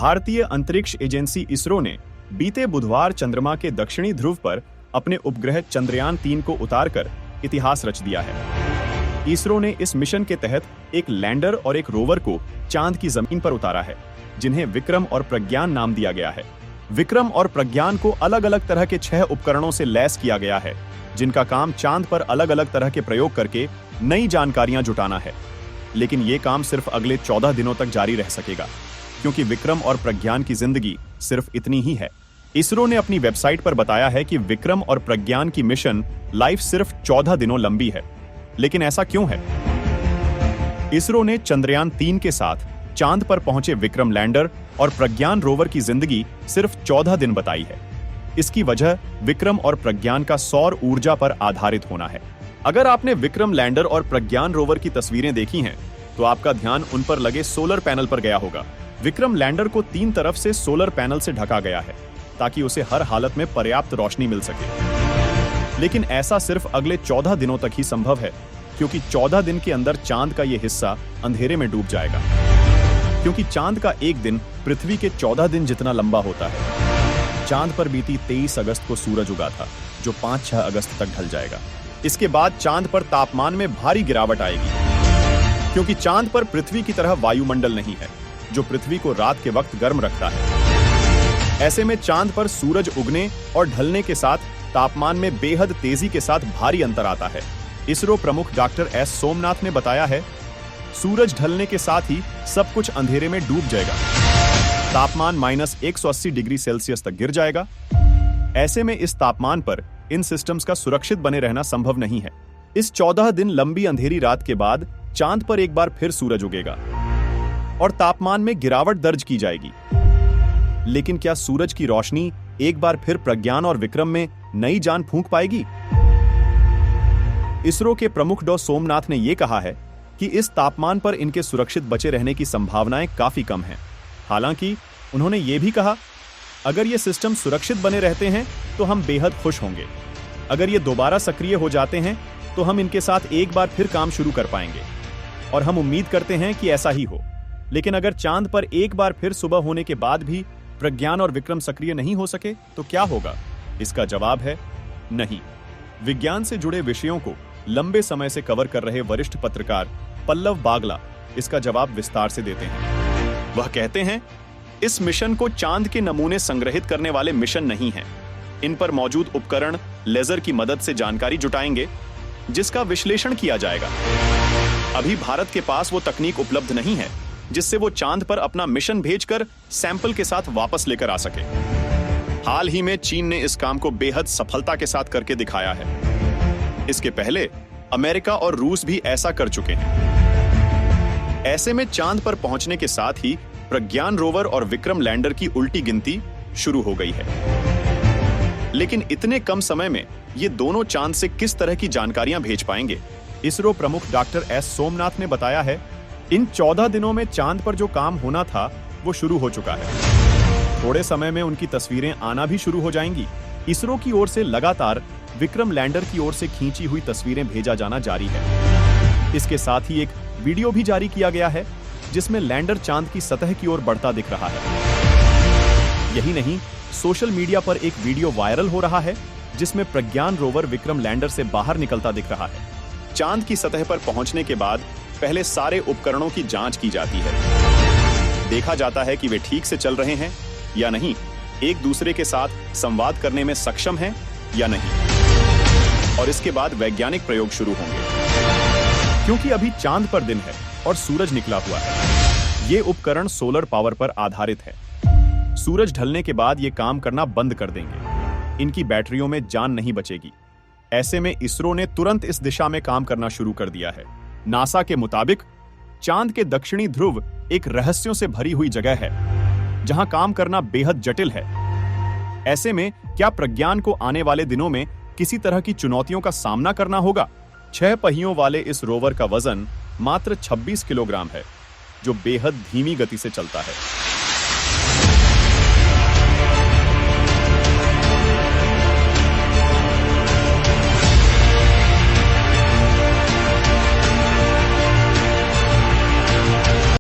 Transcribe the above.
भारतीय अंतरिक्ष एजेंसी इसरो ने बीते बुधवार चंद्रमा के दक्षिणी ध्रुव पर अपने उपग्रह चंद्रयान-3 को उतारकर इतिहास रच दिया है। इसरो ने इस मिशन के तहत एक लैंडर और एक रोवर को चांद की जमीन पर उतारा है, जिन्हें विक्रम और प्रज्ञान नाम दिया गया है। विक्रम और प्रज्ञान को अलग अलग तरह के 6 उपकरणों से लैस किया गया है, जिनका काम चांद पर अलग अलग तरह के प्रयोग करके नई जानकारियां जुटाना है। लेकिन ये काम सिर्फ अगले 14 दिनों तक जारी रह सकेगा, क्योंकि विक्रम और प्रज्ञान की जिंदगी सिर्फ इतनी ही है। इसरो ने अपनी वेबसाइट पर बताया है कि विक्रम और प्रज्ञान की मिशन लाइफ सिर्फ 14 दिनों लंबी है। लेकिन ऐसा क्यों है? इसरो ने चंद्रयान-3 के साथ चांद पर पहुंचे विक्रम लैंडर और प्रज्ञान रोवर की जिंदगी सिर्फ 14 दिन बताई है। इसकी वजह विक्रम और प्रज्ञान का सौर ऊर्जा पर आधारित होना है। अगर आपने विक्रम लैंडर और प्रज्ञान रोवर की तस्वीरें देखी हैं, तो आपका ध्यान उन पर लगे सोलर पैनल पर गया होगा। विक्रम लैंडर को 3 तरफ से सोलर पैनल से ढका गया है, ताकि उसे हर हालत में पर्याप्त रोशनी मिल सके। लेकिन ऐसा सिर्फ अगले 14 दिनों तक ही संभव है, क्योंकि 14 दिन के अंदर चांद का यह हिस्सा अंधेरे में डूब जाएगा। क्योंकि चांद का एक दिन पृथ्वी के 14 दिन जितना लंबा होता है। चांद पर बीती 23 अगस्त को सूरज उगा था, जो 5-6 अगस्त तक ढल जाएगा। इसके बाद चांद पर तापमान में भारी गिरावट आएगी, क्योंकि चांद पर पृथ्वी की तरह वायुमंडल नहीं है, जो पृथ्वी को रात के वक्त गर्म रखता है। ऐसे में चांद पर सूरज उगने और ढलने के साथ तापमान में बेहद तेजी के साथ भारी अंतर आता है। इसरो प्रमुख डॉक्टर एस सोमनाथ ने बताया है, सूरज ढलने के साथ ही सब कुछ अंधेरे में डूब जाएगा। तापमान -180 डिग्री सेल्सियस तक गिर जाएगा। ऐसे में इस तापमान पर इन सिस्टम्स का सुरक्षित बने रहना संभव नहीं है। इस 14 दिन लंबी अंधेरी रात के बाद चांद पर एक बार फिर सूरज उगेगा और तापमान में गिरावट दर्ज की जाएगी। लेकिन क्या सूरज की रोशनी एक बार फिर प्रज्ञान और विक्रम में नई जान फूंक पाएगी? इसरो के प्रमुख डॉ सोमनाथ ने यह कहा है कि इस तापमान पर इनके सुरक्षित बचे रहने की संभावनाएं काफी कम हैं। हालांकि उन्होंने ये भी कहा, अगर ये सिस्टम सुरक्षित बने रहते हैं तो हम बेहद खुश होंगे। अगर ये दोबारा सक्रिय हो जाते हैं तो हम इनके साथ एक बार फिर काम शुरू कर पाएंगे, और हम उम्मीद करते हैं कि ऐसा ही हो। लेकिन अगर चांद पर एक बार फिर सुबह होने के बाद भी प्रज्ञान और विक्रम सक्रिय नहीं हो सके तो क्या होगा? इसका जवाब है नहीं। विज्ञान से जुड़े विषयों को लंबे समय से कवर कर रहे वरिष्ठ पत्रकार पल्लव बागला इसका जवाब विस्तार से देते हैं। वह कहते हैं, इस मिशन को चांद के नमूने संग्रहित करने वाले मिशन नहीं हैं। इन पर मौजूद उपकरण लेजर की मदद से जानकारी जुटाएंगे, जिसका विश्लेषण किया जाएगा। अभी भारत के पास वो तकनीक उपलब्ध नहीं है जिससे वो चांद पर अपना मिशन भेजकर सैंपल के साथ वापस लेकर आ सके। हाल ही में चीन ने इस काम को बेहद सफलता के साथ करके दिखाया है। इसके पहले अमेरिका और रूस भी ऐसा कर चुके हैं। ऐसे में चांद पर पहुंचने के साथ ही प्रज्ञान रोवर और विक्रम लैंडर की उल्टी गिनती शुरू हो गई है। लेकिन इतने कम समय में ये दोनों चांद से किस तरह की जानकारियां भेज पाएंगे? इसरो प्रमुख डॉक्टर एस सोमनाथ ने बताया है, इन 14 दिनों में चांद पर जो काम होना था वो शुरू हो चुका है। थोड़े समय में उनकी तस्वीरें आना भी शुरू हो जाएंगी। इसरो की ओर से लगातार विक्रम लैंडर की ओर से खींची हुई तस्वीरें भेजा जाना जारी है। इसके साथ ही एक वीडियो भी जारी किया गया है, जिसमें लैंडर चांद की सतह की ओर बढ़ता दिख रहा है। यही नहीं, सोशल मीडिया पर एक वीडियो वायरल हो रहा है, जिसमें प्रज्ञान रोवर विक्रम लैंडर से बाहर निकलता दिख रहा है। चांद की सतह पर पहुंचने के बाद पहले सारे उपकरणों की जांच की जाती है। देखा जाता है कि वे ठीक से चल रहे हैं या नहीं, एक दूसरे के साथ संवाद करने में सक्षम हैं या नहीं। और इसके बाद वैज्ञानिक प्रयोग शुरू होंगे। क्योंकि अभी चांद पर दिन है और सूरज निकला हुआ है, ये उपकरण सोलर पावर पर आधारित है। सूरज ढलने के बाद ये काम करना बंद कर देंगे। इनकी बैटरियों में जान नहीं बचेगी। ऐसे में इसरो ने तुरंत इस दिशा में काम करना शुरू कर दिया है। नासा के मुताबिक चांद के दक्षिणी ध्रुव एक रहस्यों से भरी हुई जगह है, जहां काम करना बेहद जटिल है। ऐसे में क्या प्रज्ञान को आने वाले दिनों में किसी तरह की चुनौतियों का सामना करना होगा? 6 पहियों वाले इस रोवर का वजन मात्र 26 किलोग्राम है, जो बेहद धीमी गति से चलता है।